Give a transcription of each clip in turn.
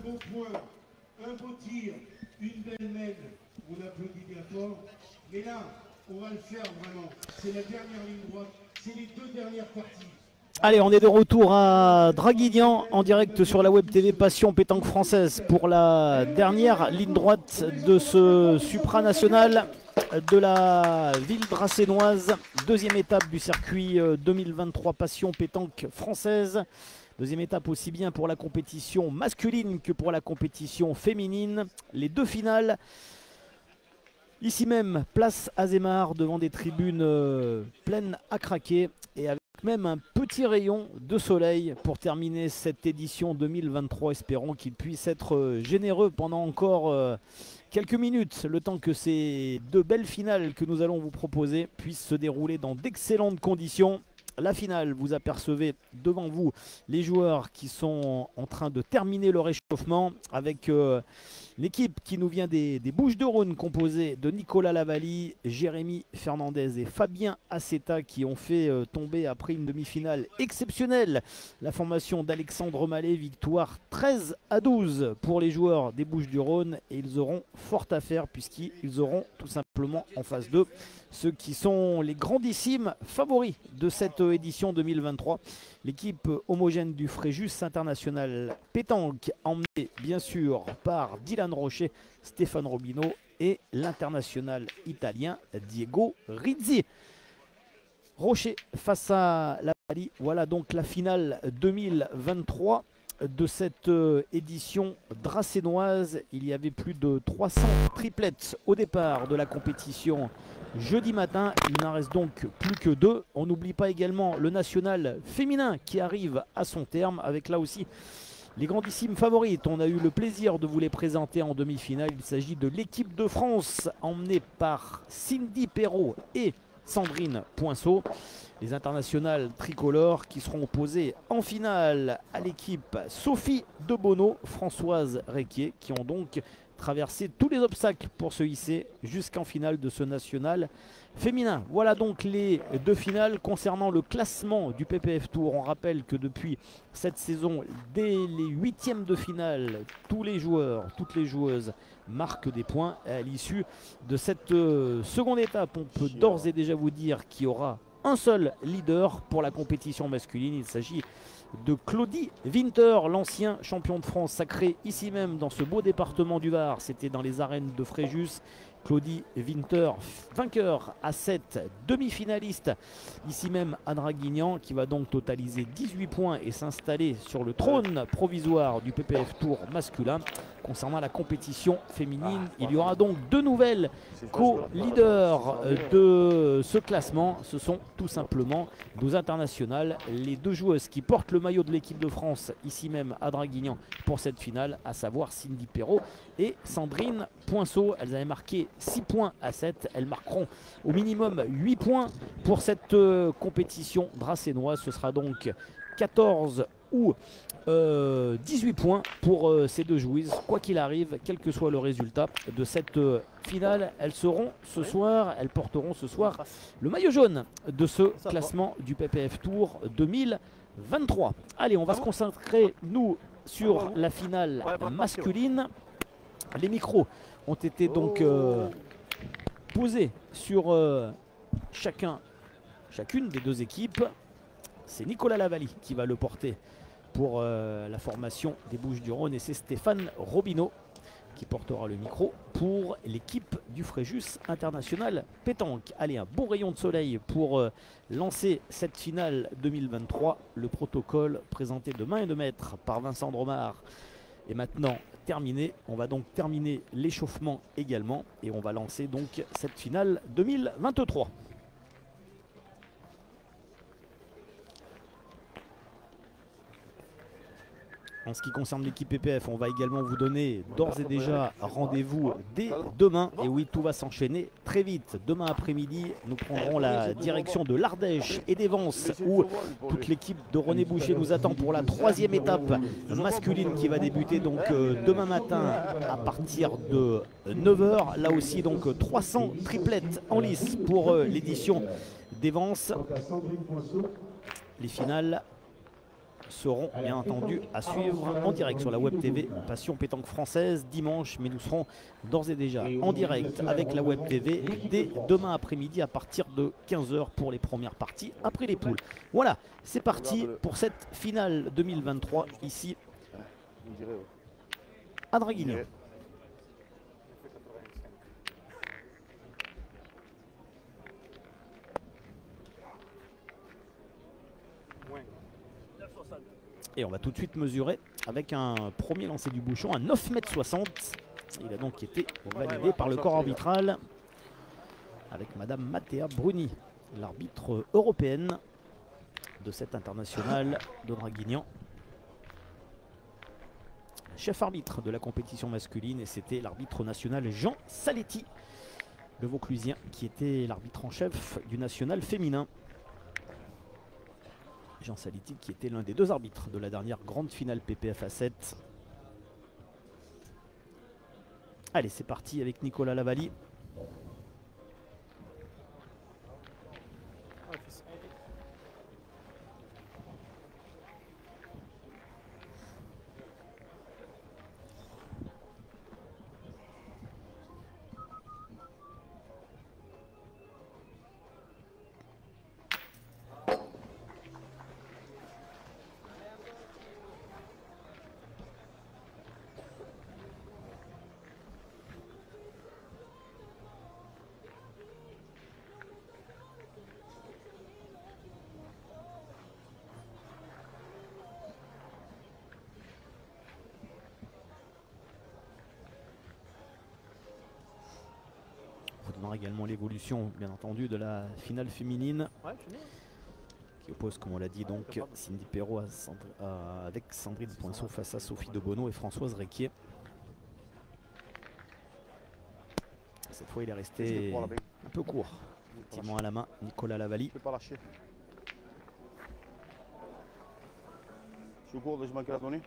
beau point, un beau tir, une belle mène. On applaudit bien fort. Mais là, on va le faire vraiment. C'est la dernière ligne droite. C'est les deux dernières parties. Allez, on est de retour à Draguignan en direct sur la Web TV Passion Pétanque Française pour la dernière ligne droite de ce supranational de la ville dracénoise. Deuxième étape du circuit 2023 Passion Pétanque Française. Deuxième étape aussi bien pour la compétition masculine que pour la compétition féminine. Les deux finales. Ici même, place Azémar, devant des tribunes pleines à craquer et avec même un petit rayon de soleil pour terminer cette édition 2023. Espérons qu'il puisse être généreux pendant encore quelques minutes, le temps que ces deux belles finales que nous allons vous proposer puissent se dérouler dans d'excellentes conditions. La finale, vous apercevez devant vous les joueurs qui sont en train de terminer leur échauffement avec l'équipe qui nous vient des Bouches-du-Rhône, composée de Nicolas Lavallie, Jérémy Fernandez et Fabien Aceta, qui ont fait tomber après une demi-finale exceptionnelle la formation d'Alexandre Mallet. Victoire 13-12 pour les joueurs des Bouches-du-Rhône, et ils auront fort à faire puisqu'ils auront tout simplement en face d'eux ceux qui sont les grandissimes favoris de cette édition 2023. L'équipe homogène du Fréjus International Pétanque, emmenée bien sûr par Dylan Rocher, Stéphane Robineau et l'international italien Diego Rizzi. Rocher face à Lavallie, voilà donc la finale 2023 de cette édition dracénoise. Il y avait plus de 300 triplettes au départ de la compétition jeudi matin. Il n'en reste donc plus que deux. On n'oublie pas également le national féminin qui arrive à son terme avec là aussi les grandissimes favorites. On a eu le plaisir de vous les présenter en demi-finale. Il s'agit de l'équipe de France emmenée par Cindy Perrault et Sandrine Poinceau. Les internationales tricolores qui seront opposées en finale à l'équipe Sophie de Bonneau, Françoise Requier, qui ont donc traversé tous les obstacles pour se hisser jusqu'en finale de ce national féminin. Voilà donc les deux finales. Concernant le classement du PPF Tour, on rappelle que depuis cette saison, dès les huitièmes de finale, tous les joueurs, toutes les joueuses marquent des points. À l'issue de cette seconde étape, on peut d'ores et déjà vous dire qu'il y aura un seul leader pour la compétition masculine. Il s'agit de Claudie Winter, l'ancien champion de France, sacré ici même dans ce beau département du Var. C'était dans les arènes de Fréjus. Claudie Winter, vainqueur à 7, demi-finaliste ici même à Draguignan, qui va donc totaliser 18 points et s'installer sur le trône provisoire du PPF Tour masculin. Concernant la compétition féminine, il y aura donc deux nouvelles co-leaders de ce classement. Ce sont tout simplement nos internationales, les deux joueuses qui portent le maillot de l'équipe de France ici même à Draguignan pour cette finale, à savoir Cindy Perrault et Sandrine Poinceau. Elles avaient marqué 6 points à 7. Elles marqueront au minimum 8 points pour cette compétition dracénoise. Ce sera donc 14 ou 18 points pour ces deux joueuses. Quoi qu'il arrive, quel que soit le résultat de cette finale, elles seront ce soir, elles porteront ce soir le maillot jaune de ce classement du PPF Tour 2023. Allez, on va se concentrer, nous, sur la finale masculine. Les micros ont été donc posés sur chacune des deux équipes. C'est Nicolas Lavallie qui va le porter pour la formation des Bouches-du-Rhône, et c'est Stéphane Robineau qui portera le micro pour l'équipe du Fréjus International Pétanque. Allez, un bon rayon de soleil pour lancer cette finale 2023. Le protocole présenté de main et de maître par Vincent Dromard est maintenant terminé. On va donc terminer l'échauffement également et on va lancer donc cette finale 2023. En ce qui concerne l'équipe PPF, on va également vous donner d'ores et déjà rendez-vous dès demain. Et oui, tout va s'enchaîner très vite. Demain après-midi, nous prendrons la direction de l'Ardèche et des Vences, où toute l'équipe de René Boucher nous attend pour la troisième étape masculine qui va débuter donc demain matin à partir de 9 h. Là aussi, donc 300 triplettes en lice pour l'édition des Vences. Les finales seront bien entendu à suivre en direct sur la Web TV Passion Pétanque Française dimanche, mais nous serons d'ores et déjà en direct avec la Web TV dès demain après-midi à partir de 15 h pour les premières parties après les poules. Voilà, c'est parti pour cette finale 2023 ici à Draguignan. Et on va tout de suite mesurer avec un premier lancer du bouchon à 9,60 m. Il a donc été validé par le corps arbitral avec Madame Mathéa Bruni, l'arbitre européenne de cette internationale de Draguignan. Chef arbitre de la compétition masculine, et c'était l'arbitre national Jean Saletti, le Vauclusien, qui était l'arbitre en chef du national féminin. Jean Saletti qui était l'un des deux arbitres de la dernière grande finale PPF A7. Allez, c'est parti avec Nicolas Lavalli. Également l'évolution bien entendu de la finale féminine qui oppose, comme on l'a dit, donc Cindy Perrault avec Sandrine Poinceau face à Sophie de Bonneau et Françoise Requier. Cette fois il est resté un peu court effectivement à la main Nicolas Lavalli. Je peux pas lâcher. Je suis court, je manque à la donnée.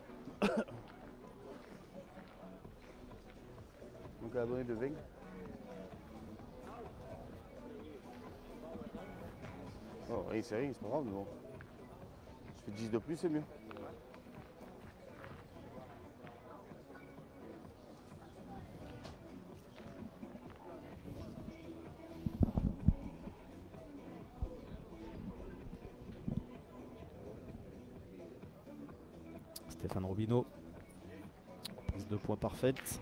Donc à la donnée de 20. Oh, rien, c'est rien, c'est pas grave, mais bon. Je fais 10 de plus, c'est mieux. Stéphane Robineau, prise de poids parfaite.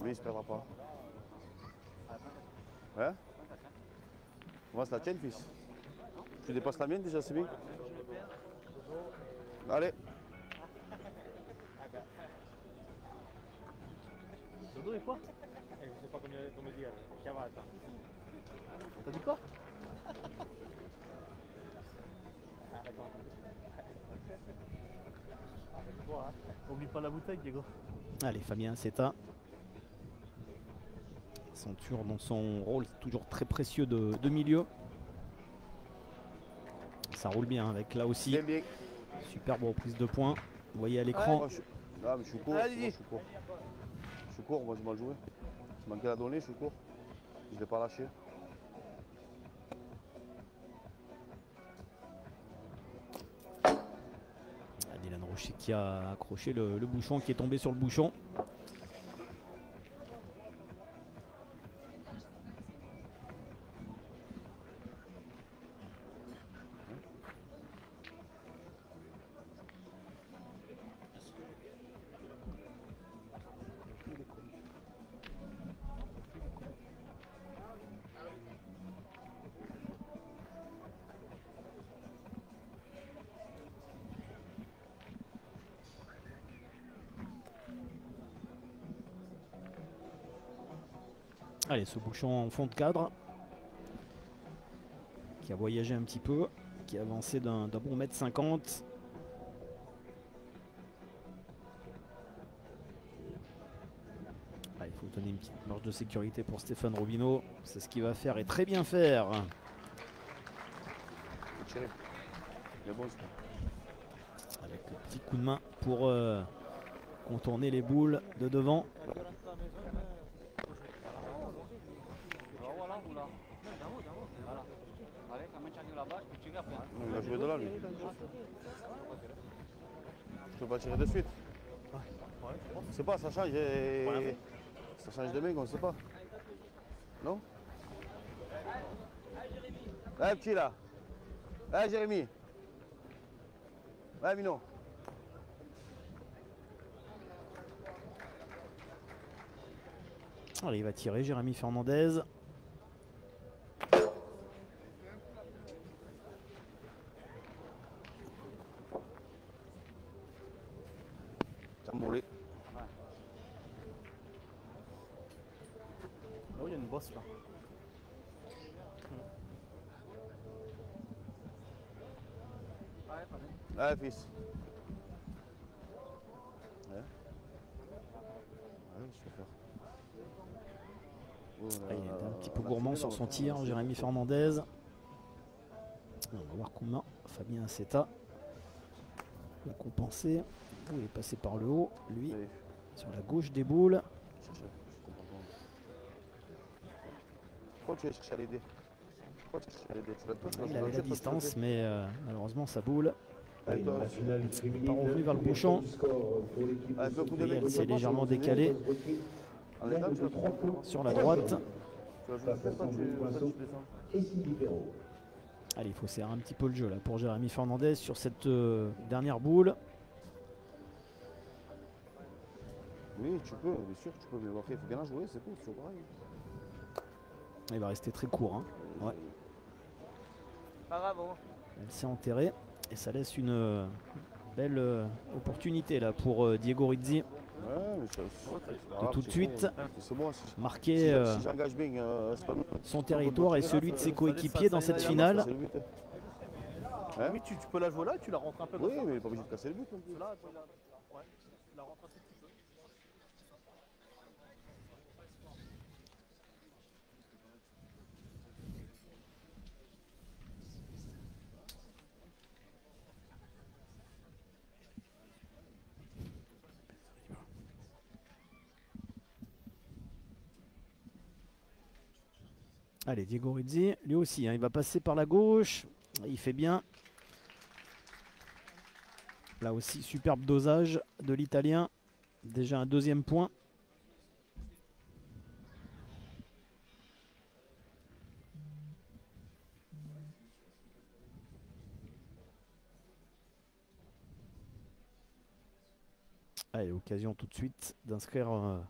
Oui, il se perdra pas. Hein? Moi, c'est la tienne, fils. Tu dépasses la mienne déjà, c'est bien. Allez. T'as dit quoi? Oublie pas la bouteille, Diego. Allez, Fabien Seta. Ceinture dans son rôle toujours très précieux de milieu. Ça roule bien avec là aussi. Bien, bien. Superbe reprise de points. Vous voyez à l'écran. Ah, mais je suis court. Moi, je suis court. Je suis court, moi j'ai mal joué. Je manquais la donnée, je suis court. Je ne l'ai pas lâché. Dylan Rocher qui a accroché le bouchon, qui est tombé sur le bouchon. Allez, ce bouchon en fond de cadre qui a voyagé un petit peu, qui a avancé d'un bon mètre 50. Il faut donner une petite marge de sécurité pour Stéphane Robineau. C'est ce qu'il va faire et très bien faire. Avec le petit coup de main pour contourner les boules de devant. Il a joué de là, lui. Je peux pas tirer de suite. Je sais pas, ça change. Ça change de main, on ne sait pas. Non? Ouais, petit là. Ouais, Jérémy. Ouais, Mino. Allez, il va tirer Jérémy Fernandez. Tambourlé. Oh, il y a une bosse là. Ouais, fils. Ouais. Ouais, je peux faire. Oh, Il est un petit peu gourmand sur son tir, Jérémy Fernandez. On va voir comment Fabien Aceta va compenser. Oh, il est passé par le haut, lui, Allez. sur la gauche des boules. Pourquoi tu es cherché à l'aider? Pourquoi tu es cherché à l'aider? Il avait la distance, mais malheureusement sa boule Allez, toi, n'est pas revenue vers le bouchon. avec le coup de Et main, elle s'est légèrement décalée en état, tu vas prendre. sur la droite. Tu vas jouer peut-être quand tu descends. Allez, il faut serrer un petit peu le jeu là pour Jérémy Fernandez sur cette dernière boule. Oui, tu peux, bien sûr, tu peux, mais après, il faut bien la jouer, c'est tout, c'est toujours pareil. Il va rester très court. Hein. Ouais. Bravo. Elle s'est enterrée et ça laisse une belle opportunité là pour Diego Rizzi Ouais, mais ça, de tout de suite c'est bon, si marquer si j'engage bien, c'est pas son territoire et celui de ses coéquipiers dans cette finale. c'est le but. Ah oui, tu peux la jouer là et tu la rentres un peu. Oui, mais il n'est pas obligé de casser le but non plus. Là, ouais, tu la rentres un tout petit peu. Allez, Diego Rizzi, lui aussi, hein, il va passer par la gauche. Il fait bien. Là aussi, superbe dosage de l'Italien. Déjà un deuxième point. Allez, occasion tout de suite d'inscrire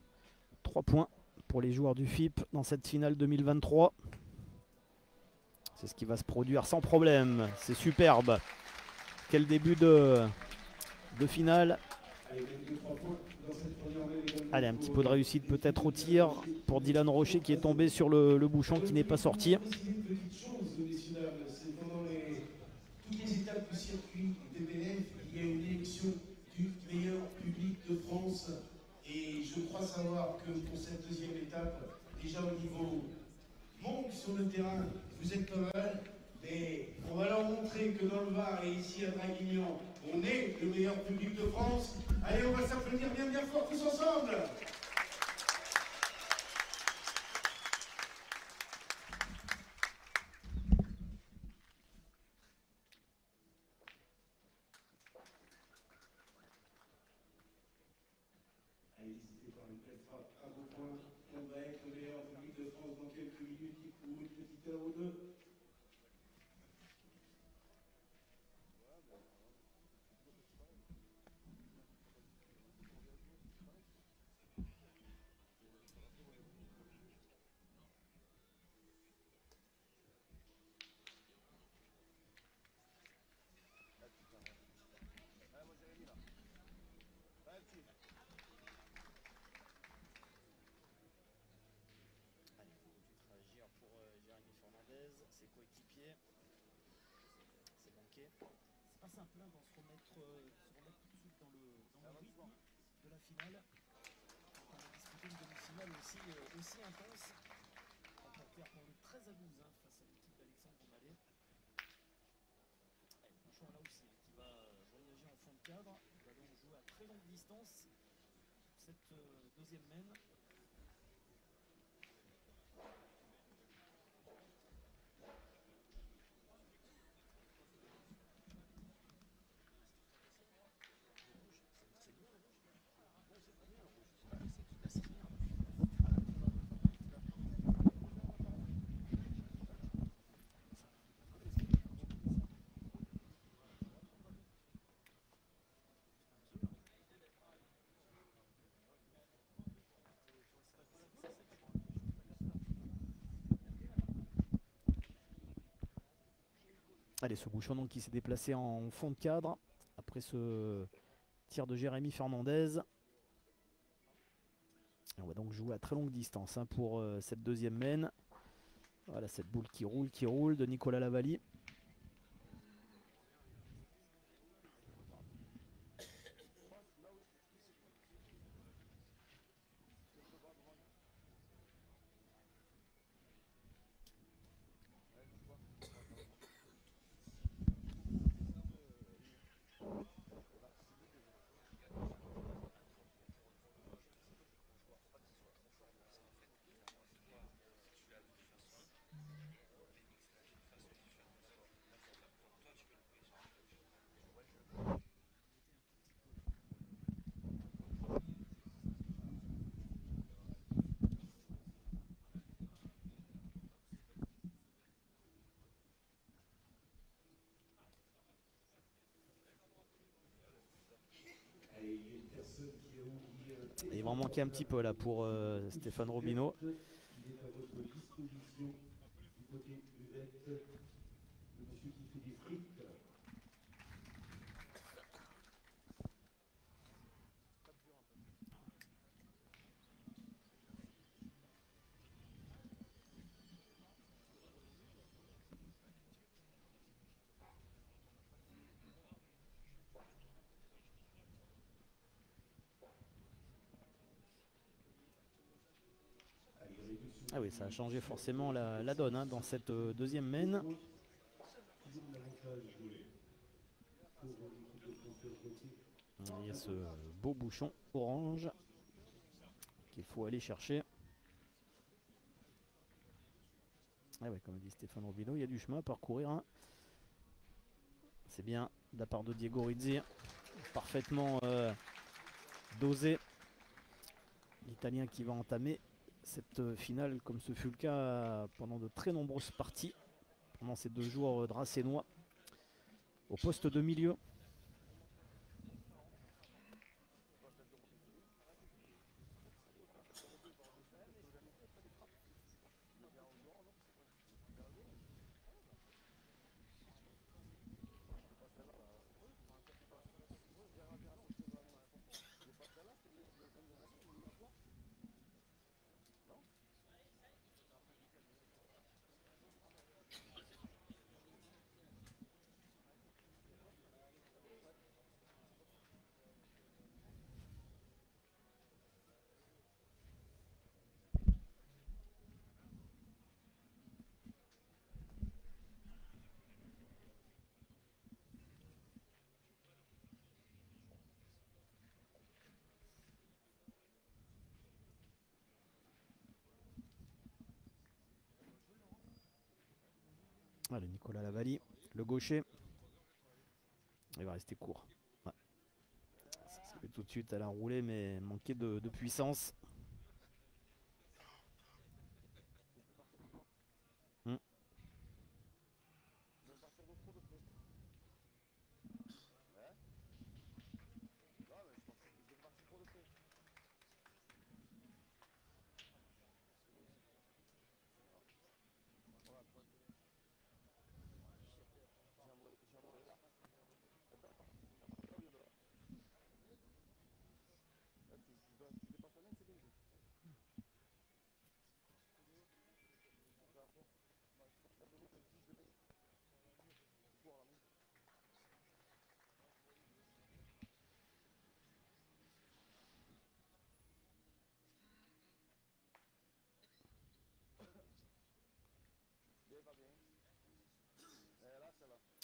3 points pour les joueurs du FIP dans cette finale 2023. C'est ce qui va se produire sans problème. C'est superbe. Quel début de finale. Allez, un petit peu de réussite peut-être au tir pour Dylan Rocher qui est tombé sur le bouchon qui n'est pas sorti. Une petite chose, messieurs, dames, c'est pendant toutes les étapes du circuit DBF, il y a une élection du meilleur public de France. Et je crois savoir que pour cette deuxième étape, déjà au niveau monde sur le terrain, vous êtes pas mal. Mais on va leur montrer que dans le Var et ici à Draguignan, on est le meilleur public de France. Allez, on va s'applaudir bien bien fort tous ensemble. Allez, n'hésitez pas, une belle frappe, un beau point. On va être le meilleur public de France dans quelques minutes ou une petite heure ou deux. Réagir pour Jérémy Fernandez, ses coéquipiers. C'est manqué. C'est pas simple hein, d'en se remettre tout de suite dans le rythme de la finale. On a disputé une demi-finale aussi intense. Remportée à 13 à 12 hein, face à l'équipe d'Alexandre Mallet. Bouchon là aussi hein, qui va voyager en fond de cadre. Il va donc jouer à très longue distance cette deuxième main. Allez, ce bouchon donc qui s'est déplacé en fond de cadre après ce tir de Jérémy Fernandez. Et on va donc jouer à très longue distance hein, pour cette deuxième main. Voilà cette boule qui roule de Nicolas Lavalli. Et il va en manquer un petit peu là pour Stéphane Robineau. Il est à votre disposition du côté buvette, le monsieur qui fait des frites. Ah oui, ça a changé forcément la donne hein, dans cette deuxième main. Il y a ce beau bouchon orange qu'il faut aller chercher. Ah ouais, comme dit Stéphane Robineau, il y a du chemin à parcourir. Hein. C'est bien de la part de Diego Rizzi, parfaitement dosé. L'Italien qui va entamer cette finale comme ce fut le cas pendant de très nombreuses parties, pendant ces 2 jours dracénois au poste de milieu. Allez, Nicolas Lavalli, le gaucher. Il va rester court. Ouais. Ça fait tout de suite à la rouler, mais manquer de puissance.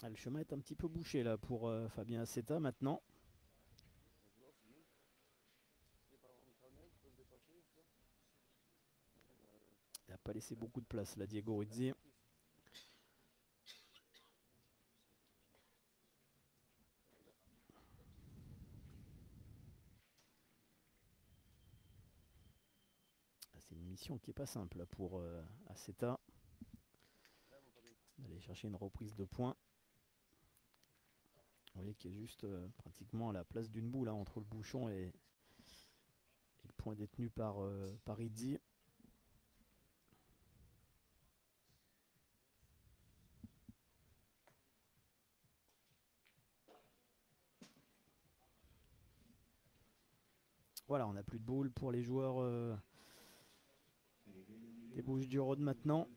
Ah, le chemin est un petit peu bouché là pour Fabien Accetta maintenant. pas laissé beaucoup de place là, Diego Rizzi. C'est une mission qui n'est pas simple là, pour Aceta. D'aller chercher une reprise de points. Vous voyez qu'il est juste pratiquement à la place d'une boule hein, entre le bouchon et le point détenu par Rizzi. Voilà, on n'a plus de boule pour les joueurs des Bouches-du-Rhône maintenant.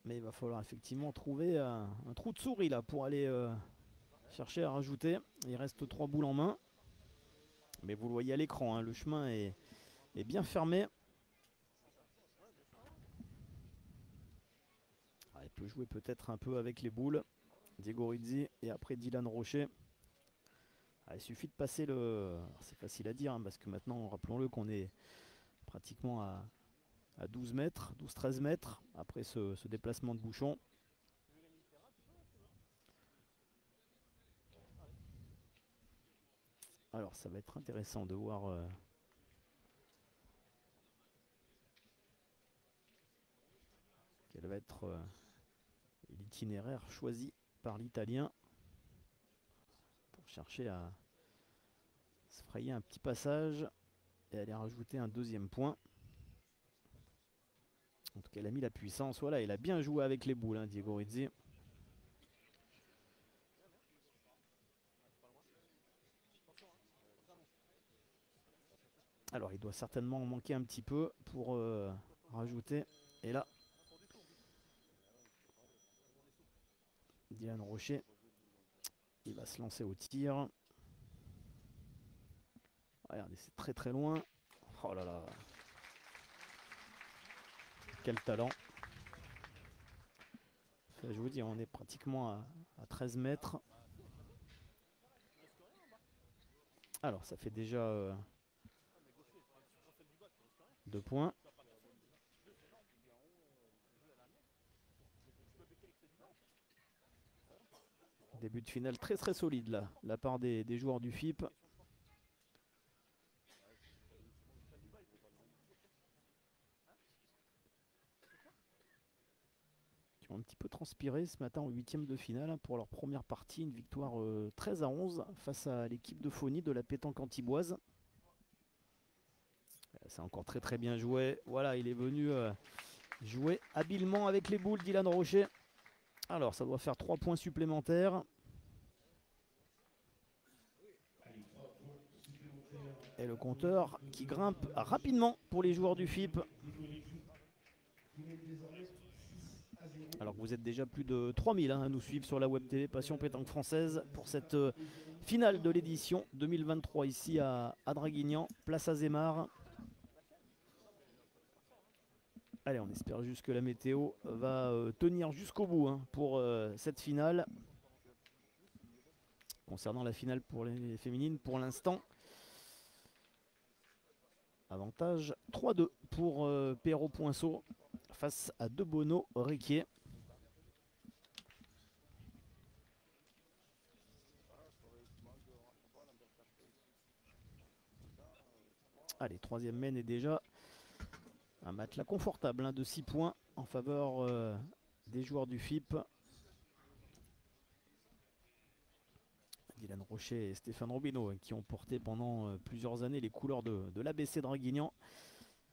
Mais il va falloir effectivement trouver un trou de souris là pour aller chercher à rajouter. Il reste 3 boules en main. Mais vous le voyez à l'écran, hein, le chemin est bien fermé. Ah, il peut jouer peut-être un peu avec les boules. Diego Rizzi et après Dylan Rocher. Ah, il suffit de passer le... C'est facile à dire hein, parce que maintenant, rappelons-le qu'on est pratiquement à 12 mètres, 12-13 mètres après ce déplacement de bouchon. Alors ça va être intéressant de voir quel va être l'itinéraire choisi par l'Italien pour chercher à se frayer un petit passage et aller rajouter un deuxième point. En tout cas, il a mis la puissance. Voilà, il a bien joué avec les boules, hein, Diego Rizzi. Alors, il doit certainement en manquer un petit peu pour rajouter. Et là, Dylan Rocher, il va se lancer au tir. Regardez, c'est très très loin. Oh là là. Quel talent. Je vous dis, on est pratiquement à 13 mètres. Alors, ça fait déjà 2 points. Début de finale très très solide là, de la part des joueurs du FIP. Qui ont un petit peu transpiré ce matin en 8e de finale pour leur première partie. Une victoire 13-11 face à l'équipe de Fauny de la pétanque antiboise. C'est encore très très bien joué. Voilà, il est venu jouer habilement avec les boules, Dylan Rocher. Alors, ça doit faire 3 points supplémentaires. Et le compteur qui grimpe rapidement pour les joueurs du FIP. Alors que vous êtes déjà plus de 3000 hein, à nous suivre sur la Web TV Passion Pétanque Française pour cette finale de l'édition 2023 ici à Draguignan, place Azémar. Allez, on espère juste que la météo va tenir jusqu'au bout hein, pour cette finale. Concernant la finale pour les féminines, pour l'instant, avantage 3-2 pour Perrault Poinceau face à De Bono Riquier. Allez, troisième mène est déjà un matelas confortable hein, de 6 points en faveur des joueurs du FIP. Dylan Rocher et Stéphane Robineau qui ont porté pendant plusieurs années les couleurs de l'ABC Draguignan.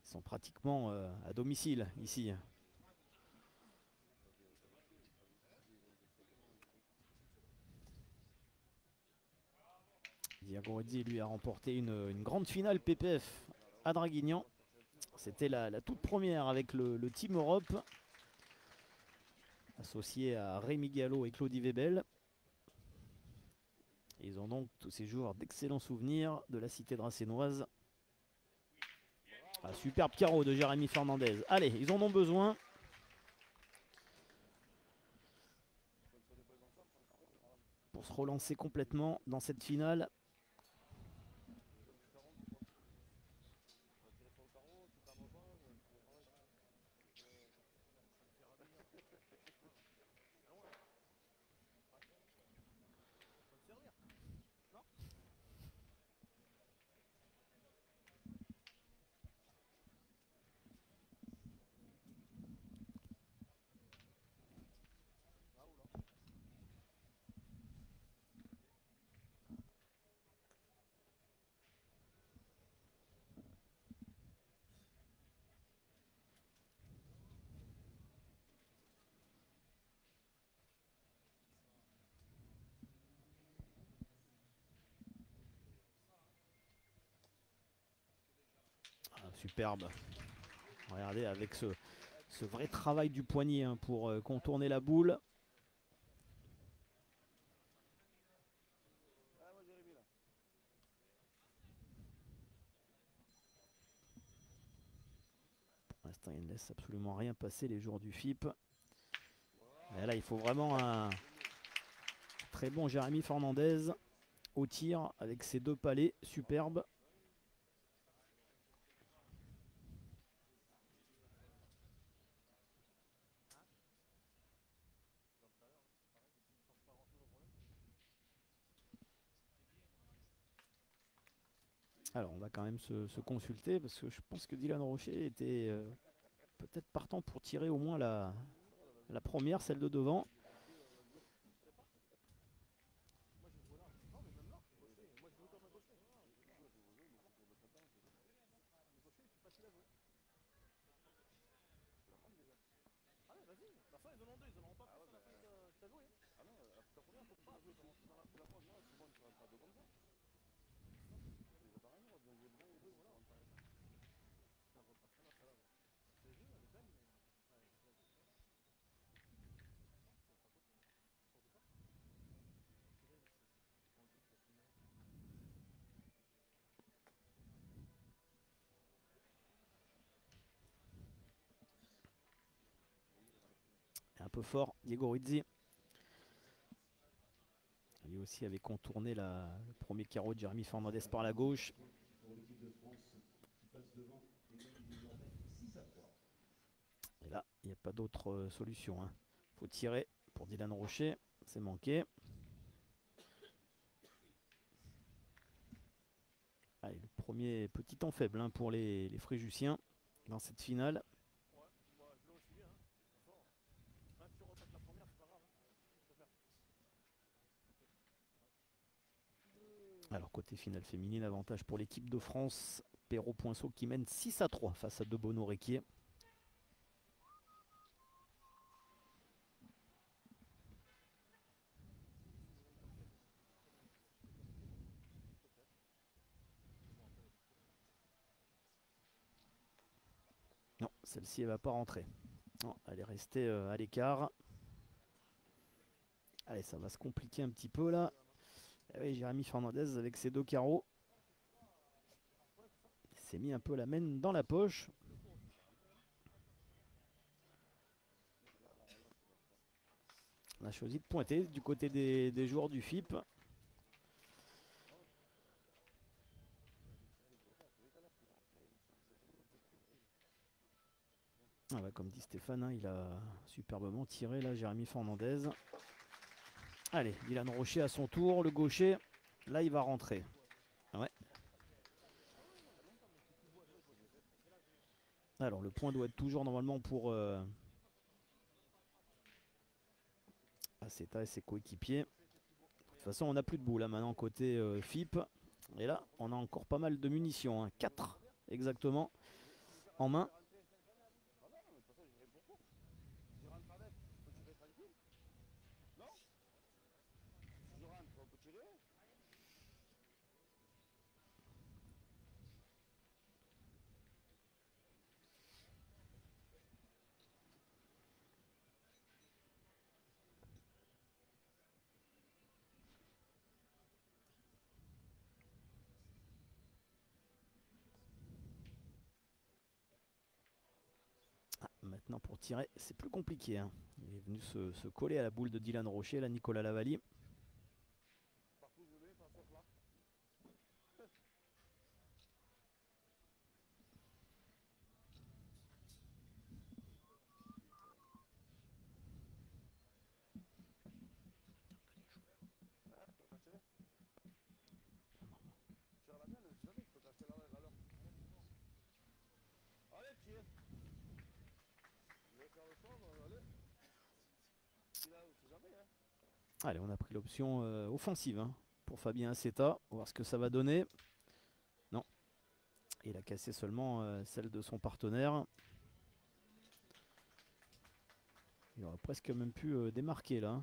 Ils sont pratiquement à domicile ici. Diego Rizzi lui a remporté une grande finale PPF à Draguignan. C'était la toute première avec le Team Europe, associé à Rémi Gallo et Claudie Webel. Ils ont donc tous ces joueurs d'excellents souvenirs de la cité dracénoise. Ah, superbe carreau de Jérémy Fernandez. Allez, ils en ont besoin. Pour se relancer complètement dans cette finale. Superbe. Regardez avec ce vrai travail du poignet hein, pour contourner la boule. Pour l'instant, il ne laisse absolument rien passer les joueurs du FIP. Et là, il faut vraiment un très bon Jérémy Fernandez au tir avec ses 2 palets superbes. Alors on va quand même se consulter parce que je pense que Dylan Rocher était peut-être partant pour tirer au moins la première, celle de devant. Un peu fort, Diego Rizzi. Lui aussi avait contourné le premier carreau de Jérémy Fernandez par la gauche. Et là, il n'y a pas d'autre solution. Il faut tirer pour Dylan Rocher. C'est manqué. Allez, le premier petit temps faible pour les Fréjussiens dans cette finale. Alors côté finale féminine, avantage pour l'équipe de France. Perrault-Poinceau qui mène 6-3 face à De Bono-Réquier. Non, celle-ci elle va pas rentrer. Non, elle est restée à l'écart. Allez, ça va se compliquer un petit peu là. Et oui, Jérémy Fernandez avec ses 2 carreaux. Il s'est mis un peu la main dans la poche. On a choisi de pointer du côté des joueurs du FIP. Ah bah, comme dit Stéphane, il a superbement tiré là, Jérémy Fernandez. Allez, Dylan Rocher à son tour, le gaucher. Là, il va rentrer. Ouais. Alors, le point doit être toujours normalement pour Aceta et ses coéquipiers. De toute façon, on n'a plus de boule là maintenant côté FIP. Et là, on a encore pas mal de munitions. 4 exactement en main. Maintenant pour tirer, c'est plus compliqué. Il est venu se coller à la boule de Dylan Rocher, là, Nicolas Lavalli. Allez, on a pris l'option offensive hein, pour Fabien Accetta. On va voir ce que ça va donner. Non. Il a cassé seulement celle de son partenaire. Il aurait presque même pu démarquer là.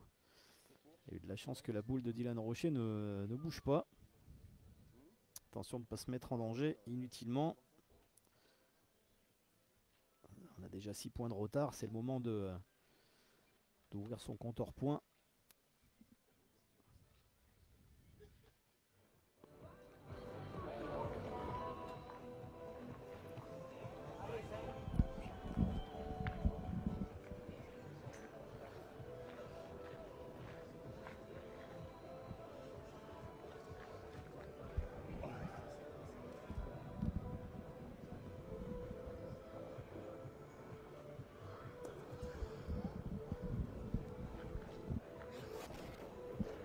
Il a eu de la chance que la boule de Dylan Rocher ne bouge pas. Attention de ne pas se mettre en danger inutilement. On a déjà 6 points de retard. C'est le moment d'ouvrir son compteur points.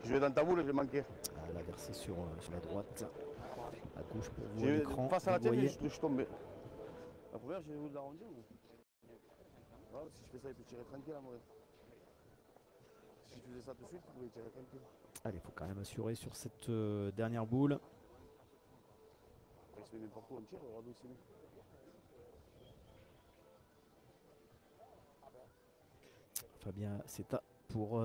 Je vais dans ta boule et j'ai manqué. Elle a versé sur la droite. À gauche pour vous J'ai- l'écran. Face à la Vous tienne, voyez. je suis tombé. La première, j'ai voulu l'arrondir. Voilà, si je fais ça, il peut tirer tranquille à mourir. Si je faisais ça tout de suite, il pouvait tirer tranquille. Allez, il faut quand même assurer sur cette dernière boule. Il se met n'importe où, on tire, regarde où il s'est mis. Fabien Accetta pour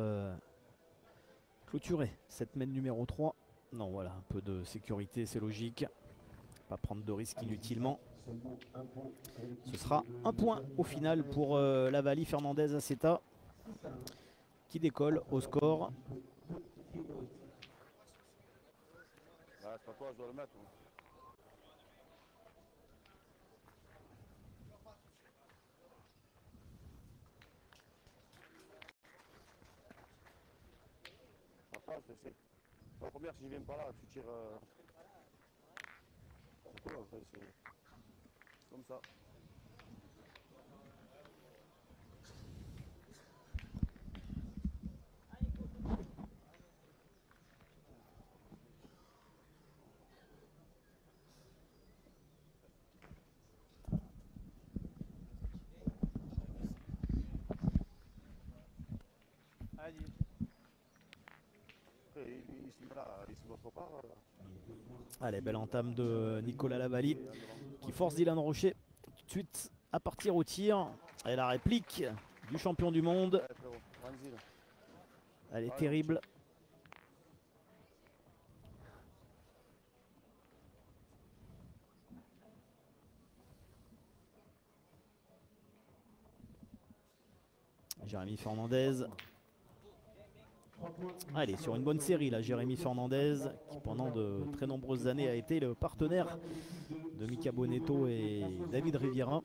clôturer cette mène numéro 3. Non, voilà, un peu de sécurité, c'est logique. Pas prendre de risques inutilement. Ce sera un point au final pour Lavali Fernandez Accetta qui décolle au score. Ah, c'est pas toi, je dois le mettre. Moi. Papa, je sais. La première, si je viens par là, tu tires. C'est quoi, enfin, c'est comme ça. Allez. Après, il se met là, il se montre pas. Allez, belle entame de Nicolas Lavali qui force Dylan Rocher tout de suite à partir au tir. Et la réplique du champion du monde. Ouais, frérot, vas-y, là. Elle est terrible. Jérémy Fernandez. Allez, sur une bonne série là, Jérémy Fernandez, qui pendant de très nombreuses années a été le partenaire de Mika Bonetto et David Riviera.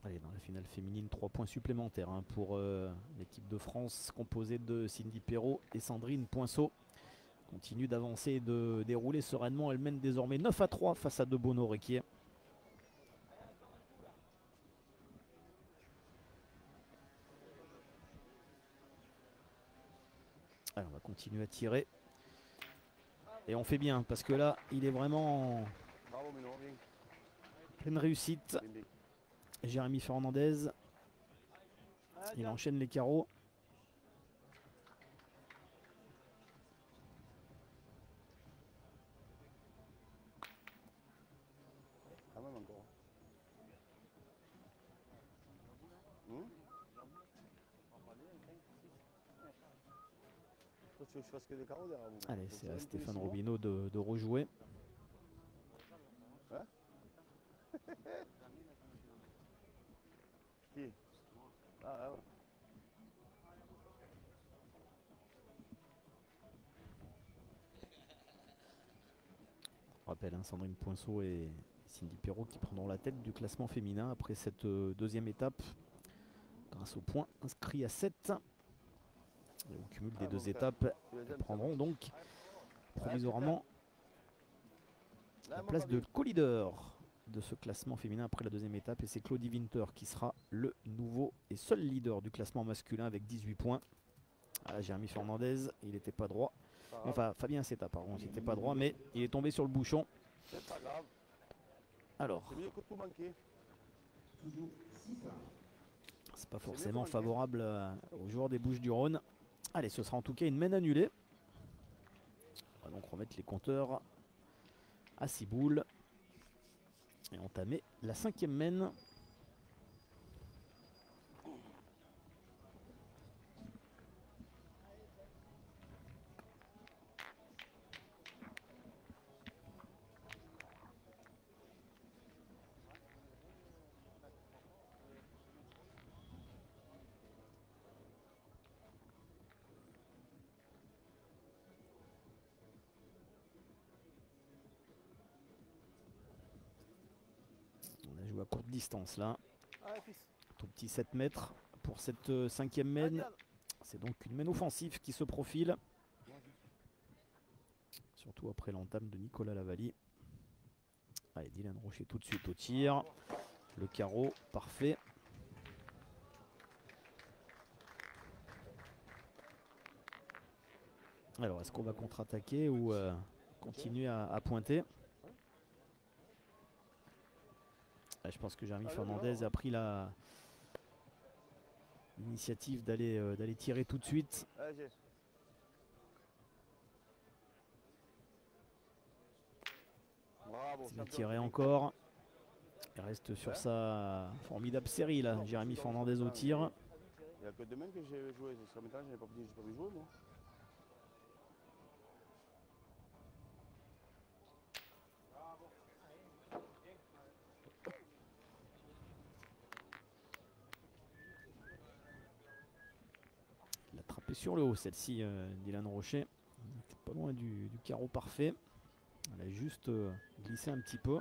Allez, dans la finale féminine, 3 points supplémentaires hein, pour l'équipe de France composée de Cindy Perrault et Sandrine Poinceau. Continue d'avancer et de dérouler sereinement. Elle mène désormais 9-3 face à De Bono Requier. Allez, on va continuer à tirer. Et on fait bien parce que là, il est vraiment en Bravo, Mino, bien. pleine réussite. Bien, bien. Jérémy Fernandez, il enchaîne les carreaux. Quand même encore. Toi, tu veux que je fasse que des carreaux derrière vous? Allez, Je c'est tire à un peu Stéphane ici, Robineau de rejouer. Hein? Qui? Ah, ouais. Je rappelle, hein, Sandrine Poinceau et Cindy Perrault qui prendront la tête du classement féminin après cette deuxième étape. Grâce au point inscrit à 7. Et au cumul des deux étapes, elles prendront donc provisoirement la place de co-leader de ce classement féminin après la deuxième étape. Et c'est Claudie Winter qui sera le nouveau et seul leader du classement masculin avec 18 points. Ah, Jérémy Fernandez, il n'était pas droit. Enfin, Fabien Seta, pardon, il n'était pas droit, mais il est tombé sur le bouchon. C'est pas grave. Alors, C'est mieux que tout manquer. c'est pas forcément favorable aux joueurs des Bouches-du-Rhône. Allez, ce sera en tout cas une mène annulée. On va donc remettre les compteurs à Ciboule et entamer la 5e mène. On a joué à courte distance là. Allez, fils. Tout petit 7 mètres pour cette 5e mène. C'est donc une mène offensive qui se profile. Surtout après l'entame de Nicolas Lavalli. Allez, Dylan Rocher tout de suite au tir. Le carreau, parfait. Alors, est-ce qu'on va contre-attaquer ou continuer à pointer? Je pense que Jérémy Fernandez a pris l'initiative d'aller tirer tout de suite. Il va tirer encore. Il reste sur sa formidable série là. Jérémy Fernandez au tir. Il n'y a que demain que j'ai joué. Jusqu'à maintenant, je n'ai pas pu jouer. Moi. Il a attrapé sur le haut celle-ci, Dylan Rocher. Il était pas loin du carreau parfait. Elle a juste glissé un petit peu.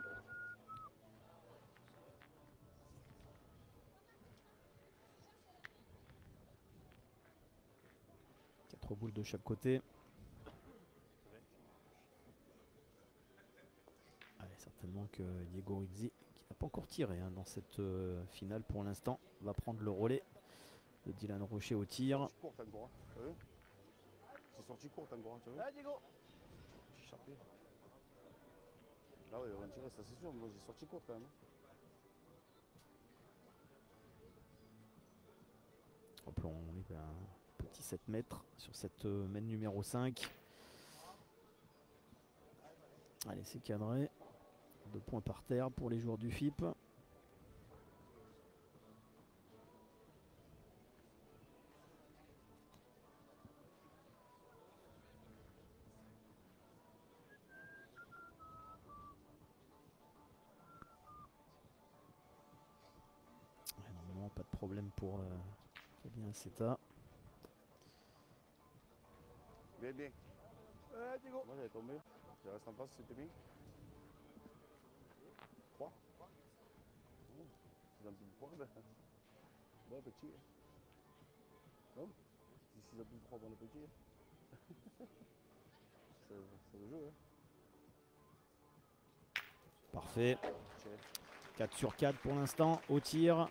Quatre boules de chaque côté. Allez, certainement que Diego Rizzi, qui n'a pas encore tiré dans cette finale pour l'instant, va prendre le relais de Dylan Rocher au tir. C'est sorti court encore, tu vois. Allez, Diego. Ah ouais, on va tirer, ça c'est sûr, moi j'ai sorti court quand même. Rappelons, on est à un petit 7 mètres sur cette mène numéro 5. Allez, c'est cadré. 2 points par terre pour les joueurs du FIP. Normalement, pas de problème pour Fabien Seta. Bien, bien. Allez, Diego. Moi j'avais tombé. Je reste en face, c'était bien. 3. C'est un petit 3 là. Bon, petit. Non. Si c'est un petit 3 pour le petit. Ça veut jouer. Parfait. 4 sur 4 pour l'instant au tir.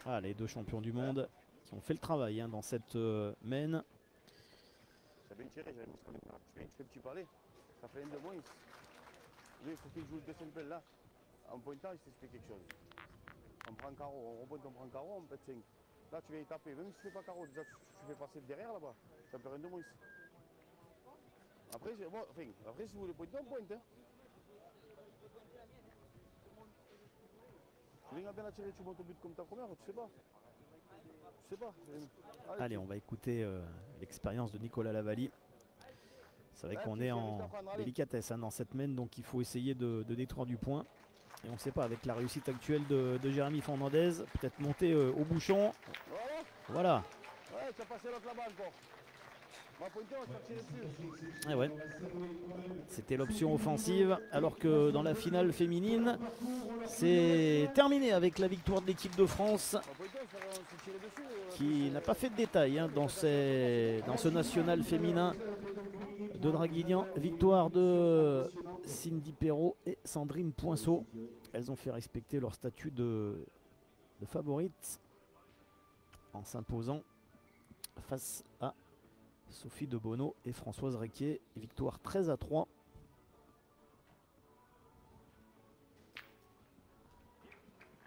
Ah, les deux champions du monde qui ont fait le travail dans cette mène. J'ai bien tiré, j'avais mis ce qu'on a. Je fais petit parler. Ça fait un de moins. Lui, il faut qu'il joue le deuxième pelle là. En pointant, il s'explique quelque chose. On prend carreau, on repointe, on prend carreau, on pète 5. Là, tu viens y taper. Même si tu ne fais pas carreau, déjà, tu fais passer derrière là-bas. Ça fait rien de moins. Après, si vous voulez pointer, on pointe. Tu viens bien la tirer, tu montes au but comme ta première, tu sais pas. Tu sais pas. Allez, on va écouter l'expérience de Nicolas Lavalli. C'est vrai qu'on est en délicatesse dans cette mène, donc il faut essayer de détruire du point. Et on ne sait pas, avec la réussite actuelle de Jérémy Fernandez, peut-être monter au bouchon. Voilà. Ouais, tu as passé l'autre là-bas encore. On va pointer, on va se faire tirer dessus. Et ouais. C'était l'option offensive, alors que dans la finale féminine, c'est terminé avec la victoire de l'équipe de France, qui n'a pas fait de détails dans ce national féminin de Draguignan. Victoire de Cindy Perrault et Sandrine Poinceau. elles ont fait respecter leur statut de favorite en s'imposant face à Sophie de Bonneau et Françoise Requier. Victoire 13-3.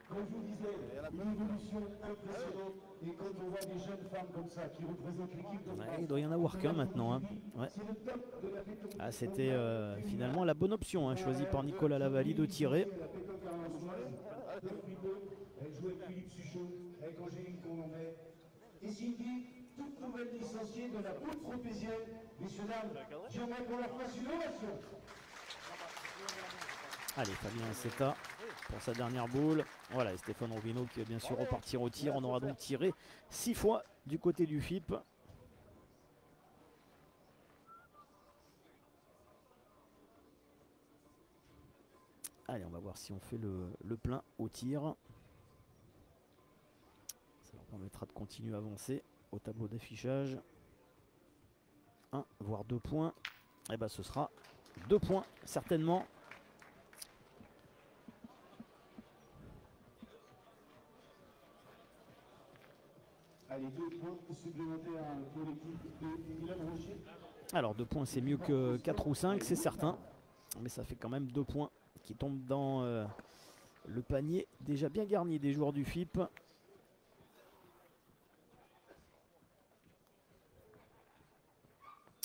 Comme je vous disais, une évolution impressionnante. Et quand on voit des jeunes femmes comme ça qui représentent l'équipe de France, Il doit y en avoir qu'un maintenant. Hein. Ouais. c'est le top de la pétanque. Ah, c'était finalement la bonne option, hein, choisie par Nicolas Lavallie de tirer. La pétanque arrangeoise, depuis peu, elle joue avec Philippe Suchot, avec Angélique Colombet. Et Cindy, toute nouvelle licenciée de la boule tropézienne. Messieurs, dames, j'aimerais qu'on leur fasse une ovation. Allez, Fabien Seta pour sa dernière boule. Voilà, et Stéphane Robino qui va bien sûr repartir au tir. On aura donc tiré 6 fois du côté du FIP. Allez, on va voir si on fait le plein au tir. Ça leur permettra de continuer à avancer au tableau d'affichage. 1 voire 2 points. Et bien ce sera 2 points certainement. Allez, 2 points supplémentaires pour l'équipe de Milan Rocher. Alors 2 points c'est mieux que 4 ou 5, c'est certain. Mais ça fait quand même 2 points qui tombent dans le panier déjà bien garni des joueurs du FIP.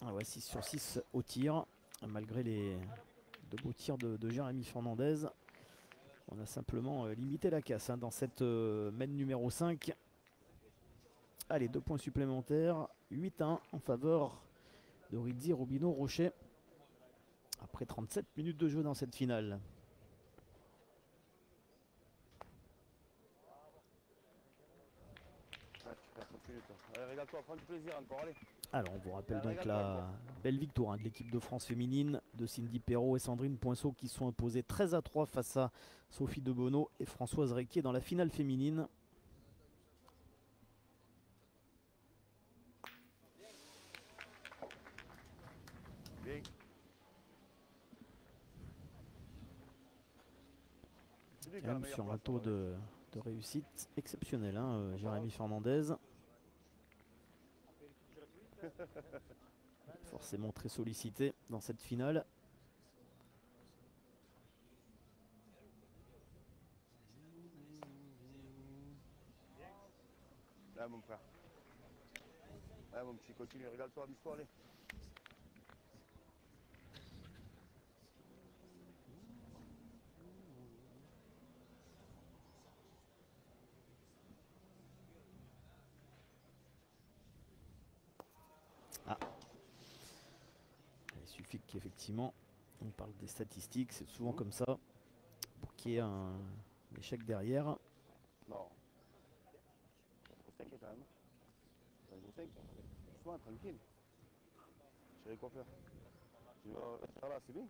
Ah ouais, 6 sur 6 au tir, malgré les 2 beaux tirs de Jérémy Fernandez. On a simplement limité la casse hein, dans cette mène numéro 5. Allez, 2 points supplémentaires, 8-1 en faveur de Rizzi Robino Rocher. Après 37 minutes de jeu dans cette finale. Régale-toi, prends du plaisir encore, allez. Alors on vous rappelle donc la belle victoire hein, de l'équipe de France féminine de Cindy Perrault et Sandrine Poinceau qui sont imposées 13-3 face à Sophie de Bonneau et Françoise Requier dans la finale féminine. Bien. Même sur un taux de réussite exceptionnel, hein, Jérémy Fernandez. Forcément très sollicité dans cette finale. Là mon frère. Là mon petit, continue, régale-toi, amuse-toi, allez. Ah. Il suffit qu'effectivement on parle des statistiques, c'est souvent comme ça pour qu'il y ait un échec derrière. Non. Faut s'inquiéter quand même. Faut s'inquiéter. Sois tranquille. Je sais quoi faire. Ça là, c'est bien.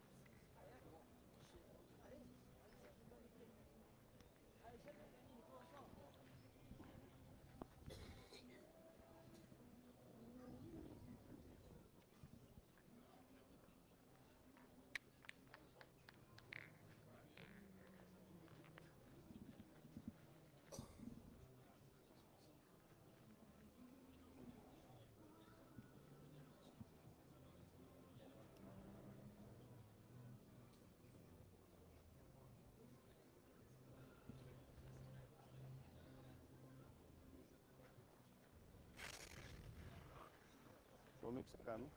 Faut mieux que ça quand même.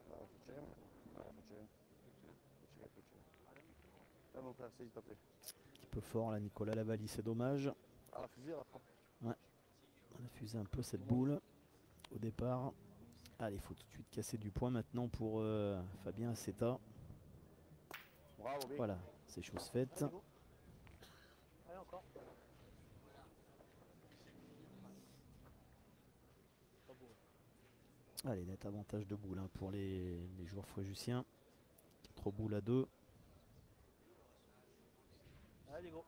Faut tirer. Faut tirer. Là mon frère, s'il te plaît. Un petit peu fort là, Nicolas Lavallie, c'est dommage. Ah, la fusée, la frappe. Ouais. On a fusé un peu cette boule au départ. Allez, il faut tout de suite casser du point maintenant pour Fabien Seta. Bravo, bien. Voilà, c'est chose faite. Allez, encore. Allez, net avantage de boule hein, pour les joueurs fréjussiens. 4 boules à 2. Allez, go.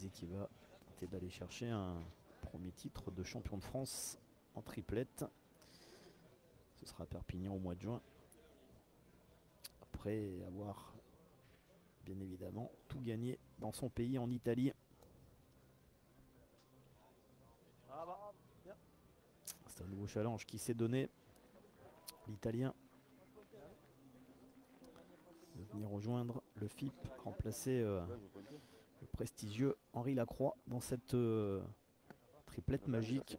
Goetzi qui va tenter d'aller chercher un premier titre de champion de France en triplette. Ce sera à Perpignan au mois de juin. Après avoir bien évidemment tout gagné dans son pays en Italie. C'est un nouveau challenge qui s'est donné. L'Italien de venir rejoindre le FIP, remplacer le prestigieux Henri Lacroix dans cette triplette magique.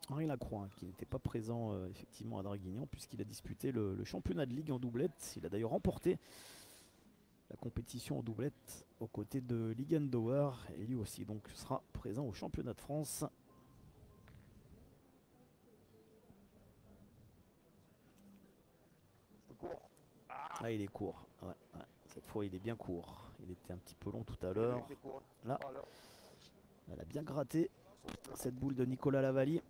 Henri Lacroix qui n'était pas présent effectivement à Draguignan puisqu'il a disputé le championnat de Ligue en doublette. Il a d'ailleurs remporté la compétition en doublette aux côtés de Ligendauer et lui aussi donc sera présent au championnat de France. Ah, il est court. Ouais. Cette fois, il est bien court. Il était un petit peu long tout à l'heure. Là, elle a bien gratté cette boule de Nicolas Lavalli.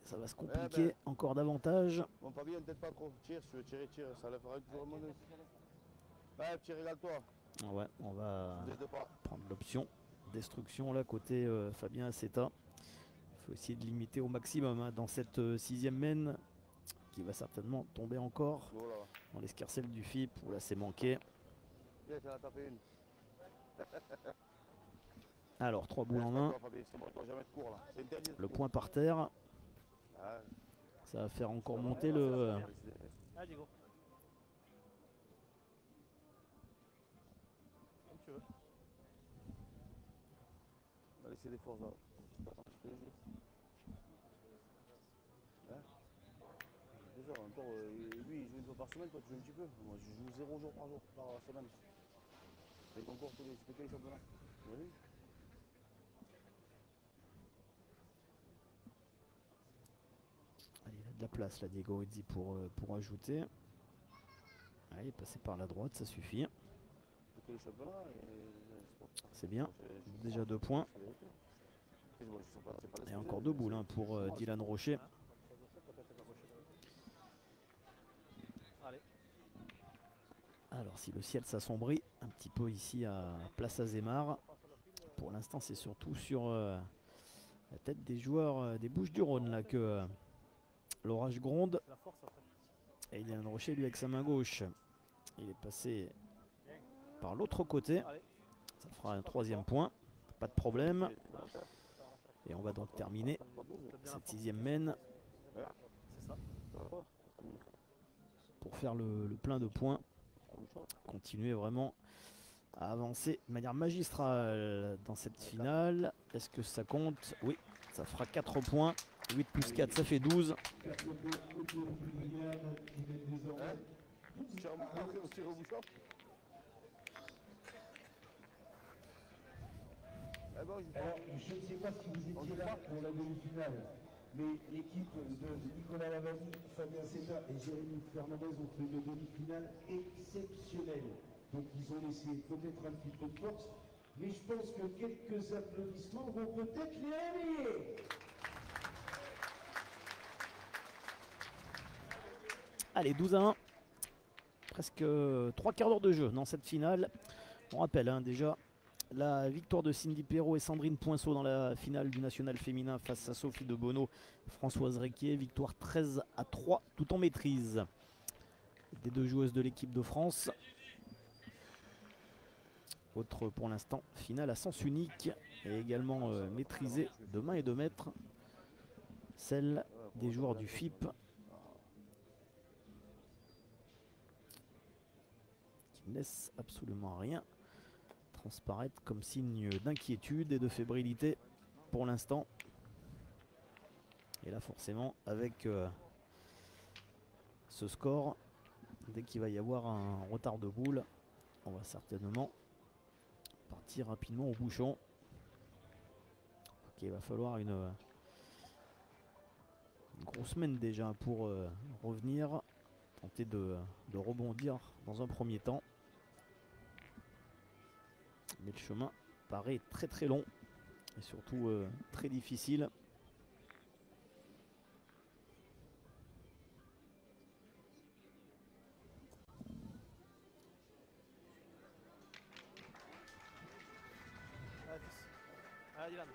Ça va se compliquer encore davantage. Bon, Fabien, peut-être pas trop. Tire, si tu veux tirer, tire. Ça le fera toujours mon œil. Ouais, petit régale-toi. Ouais, on va prendre l'option destruction là, côté Fabien Aceta. Il faut essayer de limiter au maximum dans cette 6e main qui va certainement tomber encore dans l'escarcelle du FIP. Là, c'est manqué. Alors, 3 boules en main. Le point par terre. Ça va faire encore monter le... On va laisser des forces là. Déjà, encore, lui il joue une fois par semaine, toi tu joues un petit peu. Moi je joue 0 jours par semaine. Et encore tous les championnats. Vous voyez ? Allez, il a de la place là, Diego Goetzi pour ajouter. Allez, passer par la droite, ça suffit. C'est bien, déjà 2 points. Et encore 2 boules pour Dylan Rocher. Alors si le ciel s'assombrit un petit peu ici à Place Azémar, pour l'instant c'est surtout sur la tête des joueurs des Bouches-du-Rhône là que l'orage gronde. Et Dylan Rocher lui avec sa main gauche, il est passé par l'autre côté. Ça fera un 3e point, pas de problème. Et on va donc terminer cette 6e main pour faire le plein de points. Continuer vraiment à avancer de manière magistrale dans cette finale. Est-ce que ça compte? Oui, ça fera 4 points. 8 plus 4, ça fait 12. Alors, je ne sais pas si vous étiez là pour la demi-finale, mais l'équipe de Nicolas Lavalli, Fabien Aceta et Jérémy Fernandez ont fait une demi-finale exceptionnelle. Donc ils ont laissé peut-être un petit peu de force, mais je pense que quelques applaudissements vont peut-être les réveiller. Allez, 12-1. Presque 3 quarts d'heure de jeu dans cette finale. On rappelle déjà la victoire de Cindy Perrault et Sandrine Poinceau dans la finale du national féminin face à Sophie de Bonneau, Françoise Requier. Victoire 13-3, tout en maîtrise des 2 joueuses de l'équipe de France. Autre pour l'instant finale à sens unique et également maîtrisée de main et de maître, celle des joueurs du FIP. Qui ne laisse absolument rien transparaître comme signe d'inquiétude et de fébrilité pour l'instant. Et là forcément avec ce score, dès qu'il va y avoir un retard de boule, on va certainement partir rapidement au bouchon. Ok, il va falloir une grosse semaine déjà pour revenir, tenter de rebondir dans un premier temps. Mais le chemin paraît très très long et surtout très difficile. Allez, fils. Allez, Dylan.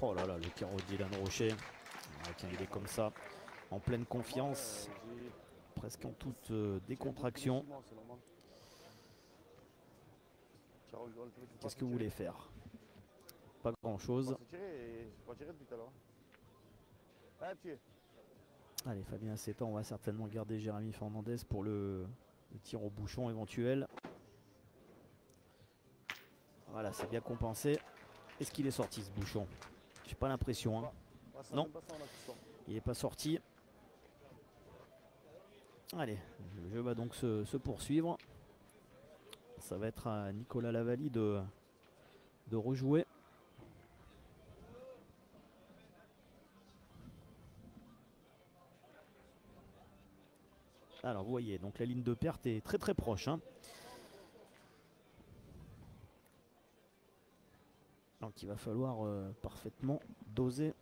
Oh là là, le tir de Dylan Rocher. Ah, tiens, il est comme ça, en pleine confiance, presque en toute décontraction. Qu'est-ce que vous voulez faire? Pas grand-chose. Allez, Fabien Aceta, on va certainement garder Jérémy Fernandez pour le tir au bouchon éventuel. Voilà, c'est bien compensé. Est-ce qu'il est sorti ce bouchon? J'ai pas l'impression. Hein. Non, il n'est pas sorti. Allez, le jeu va donc se poursuivre. Ça va être à Nicolas Lavallie de rejouer. Alors vous voyez, donc la ligne de perte est très très proche. Hein. Donc il va falloir parfaitement doser.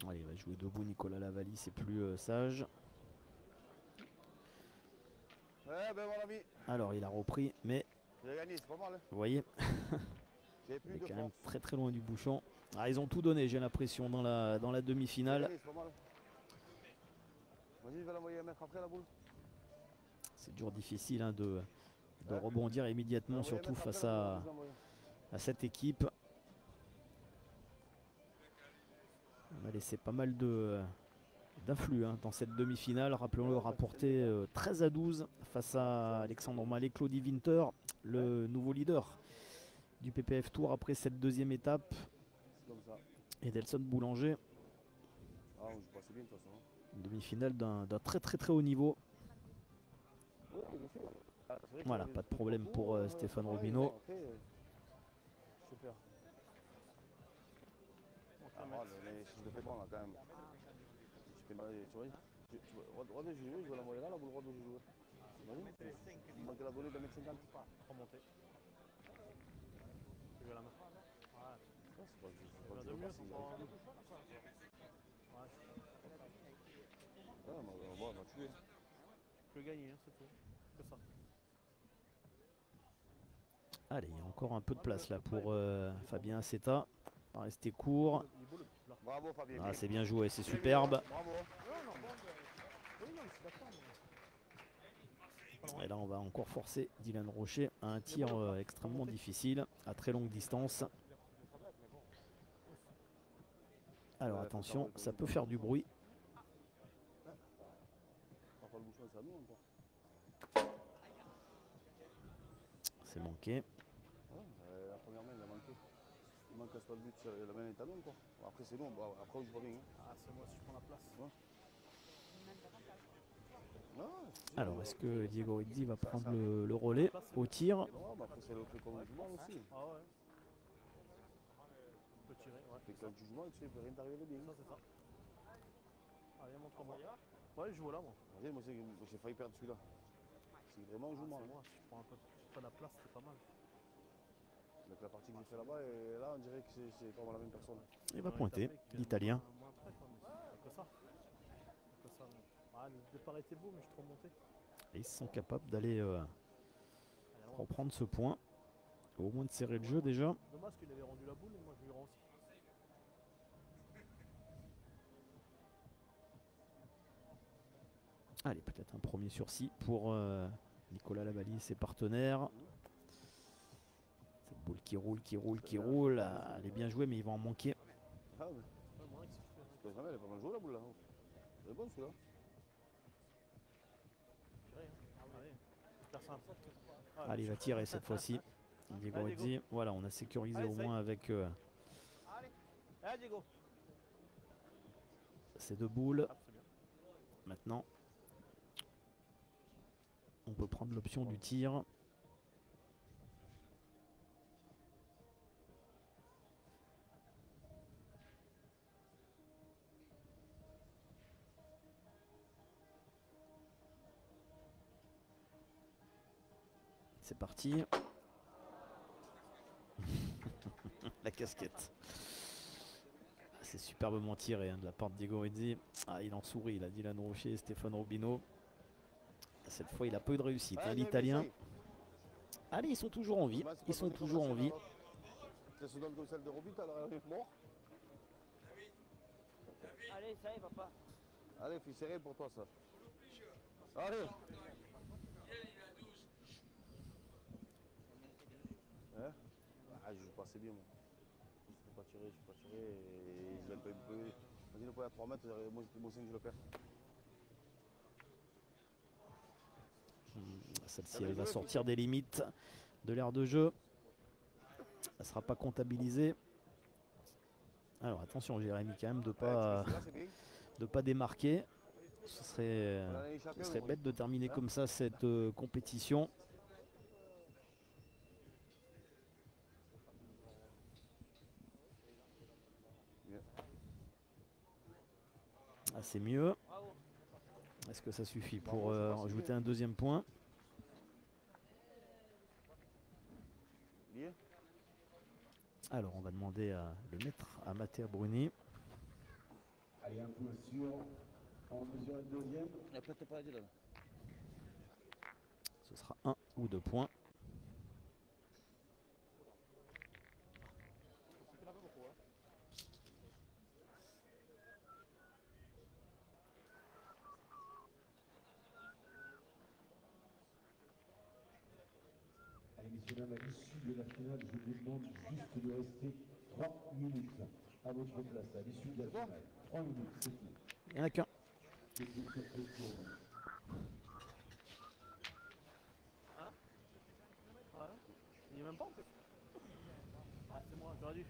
Allez, il va jouer debout Nicolas Lavallie, c'est plus sage. Ouais, ben mon ami. Alors il a repris, mais J'ai gagné, c'est pas mal. Hein. Vous voyez, Il est quand même très très loin du bouchon. Ah, ils ont tout donné, j'ai l'impression, dans la demi-finale. Vas-y, il va l'envoyer mettre après la boule. C'est toujours difficile hein, de rebondir immédiatement, surtout face à cette équipe. On a laissé pas mal d'afflux hein, dans cette demi-finale. Rappelons-le, rapporté 13-12 face à Alexandre Mallet, Claudie Winter, le nouveau leader du PPF Tour après cette deuxième étape. Et Delson Boulanger. Ah, on joue pas assez bien de toute façon. Une demi-finale d'un très très très haut niveau. Voilà, pas de problème pour Stéphane Robineau. Super. Si je le fais pas, là, quand même. Tu vois, Rod, je joue, je vais l'envoyer là, la boule Rod, je joue. Il manque la volée de 1m50. Remonter. Tu veux la main. C'est pas Ouais, que de mieux, je faut pas. on va tuer. Tu peux gagner, hein, c'est tout. Que ça. Allez, il y a encore un peu de place là pour Fabien Aceta. On va rester court. Bravo Fabien. Ah, c'est bien joué, c'est superbe. Bravo. Et là, on va encore forcer Dylan Rocher à un tir extrêmement difficile, à très longue distance. Alors attention, ça peut faire du bruit. C'est manqué. La première main, il a manqué. Il manque pas le but, la main est à l'homme, quoi. Après, c'est bon, après, on joue pas bien. Hein. Ah, c'est moi si je prends la place. Ouais. Non, alors, est-ce que Diego Rizzi va prendre le relais au tir? après, c'est le fait qu'on joue mal aussi. Ah ouais. On peut tirer, ouais. Et quand tu joues mal, tu sais, rien t'arriver bien. Ça, c'est ça. Allez, montre-moi. Ouais, je joue là, moi. Regardez, moi, j'ai failli perdre celui-là. Si vraiment on joue mal. Moi, si je prends un peu pas la place, c'est pas mal. Donc la partie que j'ai fait là-bas, et là, on dirait que c'est vraiment la même personne. Il va pointer, l'Italien. Que ça. Que ça. Ah, le départ était beau, mais je suis trop monté. Et ils sont capables d'aller reprendre ce point. Au moins de serrer le jeu déjà. Dommage qu'il avait rendu la boule et moi je lui rends aussi. Allez, peut-être un premier sursis pour Nicolas Lavallie et ses partenaires. Cette boule qui roule, qui roule, qui roule. Ah, elle est bien jouée, mais ils vont en manquer. Ah oui. Elle est pas mal jouée la boule là. Elle est bonne celui-là. Allez, il va tirer cette fois-ci. Diego Rizzi. Voilà, on a sécurisé au moins avec ces deux boules. Maintenant, on peut prendre l'option du tir. C'est parti. La casquette. C'est superbement tiré hein, de la part de Diego Rizzi. Ah, il en sourit, il a Dylan Rocher et Stéphane Rubino. Cette fois, il n'a pas eu de réussite, hein, l'Italien. Allez, ils sont toujours en vie. Ils sont toujours en vie. Ça se donne comme celle de Robit, alors elle est mort. Allez, ça y est, papa. Allez, fils serré pour toi, ça. Allez. Hein? Ah, je joue pas assez bien, moi. Je ne peux pas tirer, je peux pas tirer. Et je l'aime pas un peu. Vas-y, le point à 3 mètres, moi aussi, je le perds. Celle-ci, elle va sortir des limites de l'aire de jeu. Elle ne sera pas comptabilisée. Alors attention Jérémy quand même de pas démarquer. Ce serait bête de terminer comme ça cette compétition. Ah, c'est mieux. Est-ce que ça suffit pour ajouter un deuxième point? Alors on va demander à le maître à Matteo Bruni. Allez, un point sûr. En mesure de deuxième. Ce sera 1 ou 2 points. Allez, messieurs, dames, à l'issue de la finale, je vous demande juste de rester 3 minutes à votre place. À l'issue de la finale. 3 minutes, c'est tout. Il n'y en a qu'un. Il n'y a même pas en fait. Ah, c'est moi, j'aurais dû.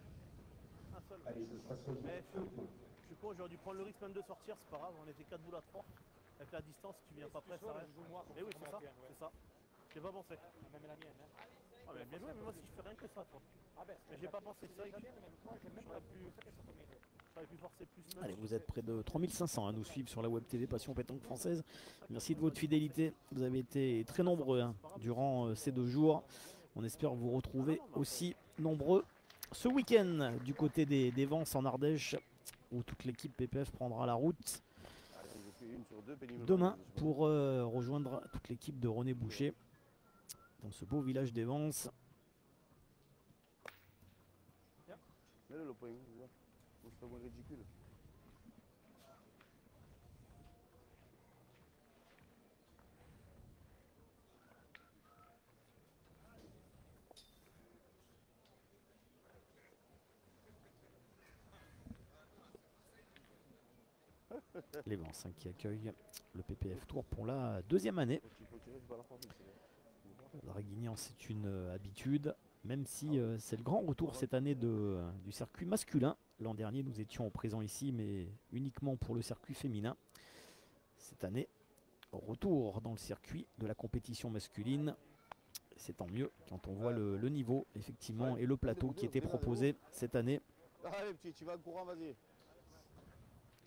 Un seul. Allez, ce sera seulement Mais un point. je suis con, j'aurais dû prendre le risque même de sortir, c'est pas grave, on était 4 boules à 3. Avec la distance, si tu viens pas près, ça reste. Et oui, c'est ça, c'est ça. J'ai pas pensé. Même la mienne. Hein. Ah, mais bien joué, mais moi si je fais rien que ça, toi. Mais j'ai pas pensé ça. J'aurais pu forcer plus. Allez, vous êtes près de 3500 à nous suivre sur la Web TV Passion Pétanque Française. Merci de votre fidélité. Vous avez été très nombreux hein, durant ces 2 jours. On espère vous retrouver aussi nombreux ce week-end du côté des Vences en Ardèche où toute l'équipe PPF prendra la route demain pour rejoindre toute l'équipe de René Boucher dans ce beau village des Vences. Mets-le le point, c'est pas moins ridicule. Les Vences hein, qui accueillent le PPF Tour pour la 2e année. Draguignan, c'est une habitude, même si c'est le grand retour cette année du circuit masculin. L'an dernier, nous étions présents ici, mais uniquement pour le circuit féminin. Cette année, retour dans le circuit de la compétition masculine. C'est tant mieux quand on voit le niveau, effectivement, et le plateau qui était proposé cette année. Allez, petit, tu vas en courant, vas-y.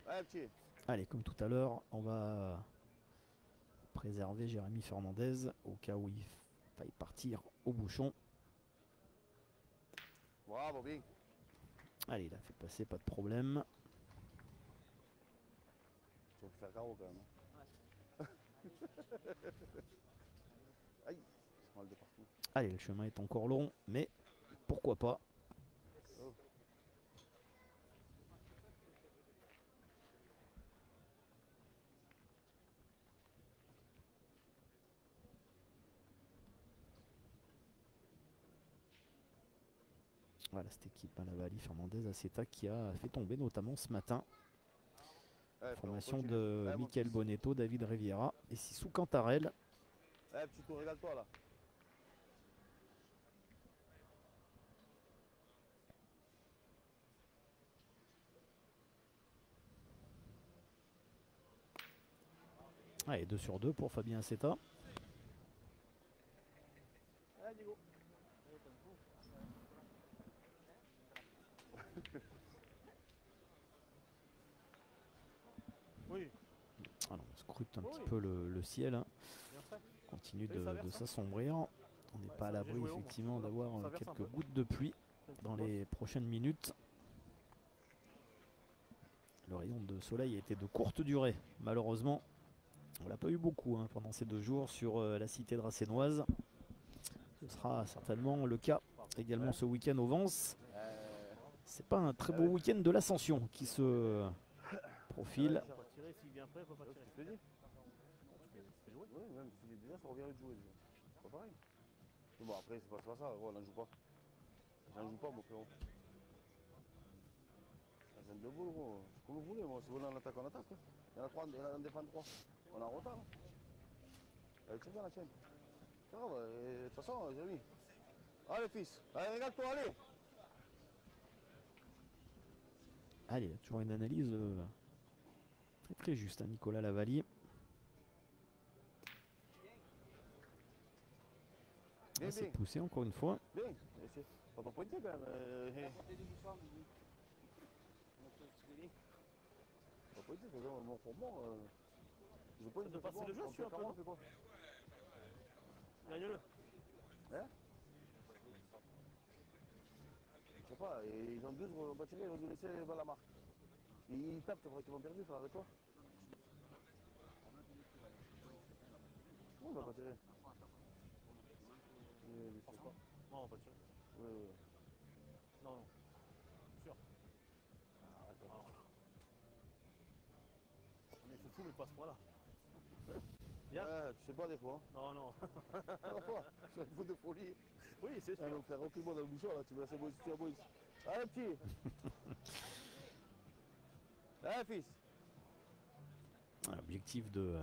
Allez, petit. Allez, comme tout à l'heure, on va préserver Jérémy Fernandez au cas où il faille partir au bouchon. Bravo, bien. Allez, il a fait passer, pas de problème. Tu vas faire carreau quand même. Aïe, c'est mal de partout. Allez, le chemin est encore long, mais pourquoi pas. Oh. Voilà cette équipe à la Vallie Fernandez Aceta qui a fait tomber notamment ce matin. Ouais, Formation continue. de Ouais, Michael Bonetto, David Riviera et Sissou Cantarel. Eh, petit tour, régale-toi là. Allez, 2 sur 2 pour Fabien Aceta. Oui. Alors, on scrute un petit peu le ciel. Hein. Continue de s'assombrir. On n'est pas à l'abri effectivement d'avoir quelques gouttes de pluie dans les prochaines minutes. Le rayon de soleil a été de courte durée, malheureusement. On l'a pas eu beaucoup hein, pendant ces 2 jours sur la cité dracénoise. Ce sera certainement le cas également ce week-end au Vence. C'est pas un très beau week-end de l'Ascension qui se profile. Bon après c'est pas ça, on n'en joue pas. J'en joue pas mon frérot. C'est un debout gros. Comme vous voulez, moi si vous voulez en attaque, on attaque. Il y en a 3, on défend 3. On est en retard. Elle est très bien la tienne. C'est grave, de toute façon, Jérémy. Allez fils, allez regarde-toi, allez. Allez, toujours une analyse très très juste, hein, Nicolas Lavalier. Bien, C'est poussé encore une fois. Bien, c'est pas ton pointé quand même. Pas pointé, c'est vraiment mon formant. Je peux de passer le jeu, tu vois, un peu. Gagne-le. Hein? Je sais pas, ils ont 12, on va tirer, ils vont nous laisser dans la marque. Ils tapent, c'est vrai qu'ils vont perdre, ça avec toi. On va pas tirer. Non, on va tirer. Oui, oui. Non, non. Sûr. Mais c'est fou, mais pas à ce point-là. Ouais, tu sais pas des fois. Non, non. Parfois, c'est un peu de folie. Oui, c'est sûr. Donc, frère, recule-moi dans le bouchon, là, tu me laisses un boy. Allez, petit. Allez, fils. L'objectif de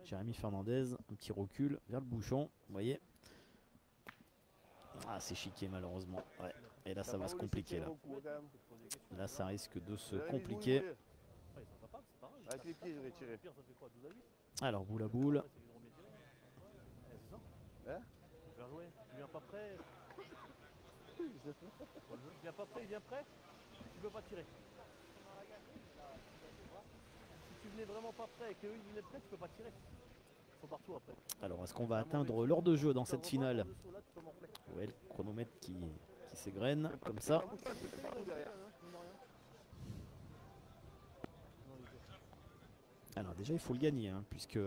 Jérémy Fernandez, un petit recul vers le bouchon, vous voyez. Ah, c'est chiqué malheureusement. Ouais. Et là, ça va se compliquer. Là, ça risque de se compliquer. Avec les pieds, je vais tirer. Alors, boule à boule. Hein? Bien joué. Tu viens pas prêt. Tu viens pas prêt, il vient prêt. Tu peux pas tirer. Si tu venais vraiment pas prêt et qu'eux ils venaient prêts, tu peux pas tirer. Ils sont partout après. Alors, est-ce qu'on va atteindre l'heure de jeu dans cette finale? Ouais, le chronomètre qui s'égrène comme ça. Alors déjà il faut le gagner hein, puisque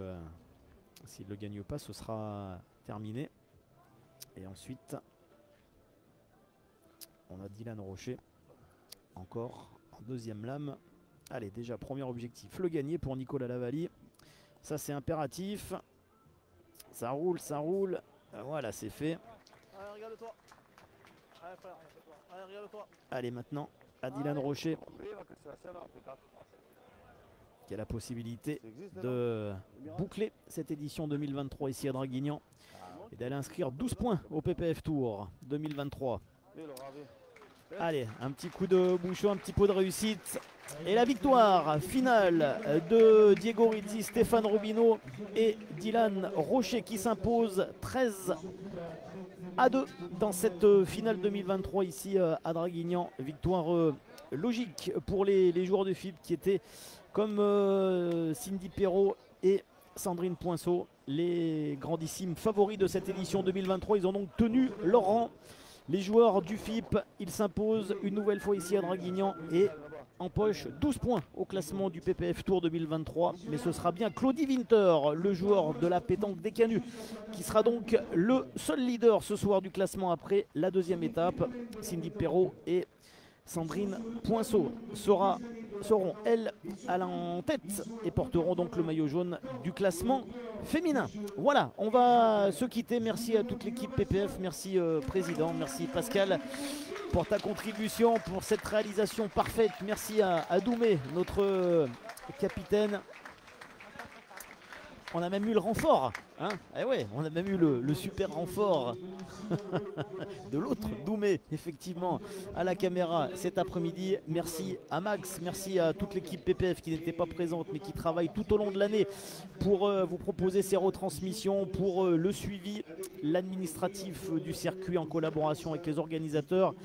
s'il ne le gagne pas ce sera terminé. Et ensuite on a Dylan Rocher encore en deuxième lame. Allez, déjà premier objectif, le gagner pour Nicolas Lavalier. Ça c'est impératif. Ça roule, ça roule. Voilà, c'est fait. Allez, regarde-toi. Allez frère, allez, regarde-toi. Allez maintenant à Dylan Rocher qui a la possibilité de boucler cette édition 2023 ici à Draguignan et d'aller inscrire 12 points au PPF Tour 2023. Allez, un petit coup de bouchon, un petit pot de réussite. Et la victoire finale de Diego Rizzi, Stéphane Rubino et Dylan Rocher qui s'impose 13-2 dans cette finale 2023 ici à Draguignan. Victoire logique pour les joueurs de FIP qui étaient comme Cindy Perrault et Sandrine Poinceau, les grandissimes favoris de cette édition 2023. Ils ont donc tenu leur rang. Les joueurs du FIP, ils s'imposent une nouvelle fois ici à Draguignan et empochent 12 points au classement du PPF Tour 2023. Mais ce sera bien Claudie Winter, le joueur de la pétanque des Canuts, qui sera donc le seul leader ce soir du classement après la deuxième étape. Cindy Perrault et Sandrine Poinceau seront elles en tête et porteront donc le maillot jaune du classement féminin. Voilà, on va se quitter. Merci à toute l'équipe PPF, merci président, merci Pascal pour ta contribution, pour cette réalisation parfaite. Merci à Doumé, notre capitaine. On a même eu le renfort, hein. Eh ouais, on a même eu le super renfort de l'autre Doumé, effectivement, à la caméra cet après-midi. Merci à Max, merci à toute l'équipe PPF qui n'était pas présente mais qui travaille tout au long de l'année pour vous proposer ces retransmissions, pour le suivi, l'administratif du circuit en collaboration avec les organisateurs.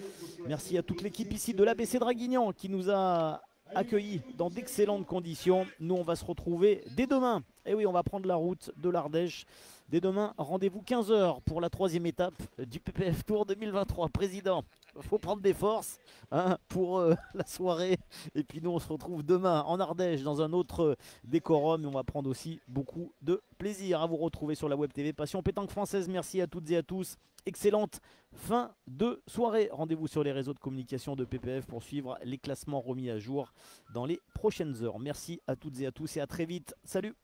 Merci à toute l'équipe ici de l'ABC Draguignan qui nous a accueillis dans d'excellentes conditions. Nous on va se retrouver dès demain. Et oui, on va prendre la route de l'Ardèche Dès demain, rendez-vous 15 h pour la 3e étape du PPF Tour 2023. Président, il faut prendre des forces hein, pour la soirée. Et puis nous, on se retrouve demain en Ardèche dans un autre décorum. Et on va prendre aussi beaucoup de plaisir à vous retrouver sur la Web TV Passion Pétanque Française. Merci à toutes et à tous. Excellente fin de soirée. Rendez-vous sur les réseaux de communication de PPF pour suivre les classements remis à jour dans les prochaines heures. Merci à toutes et à tous et à très vite. Salut!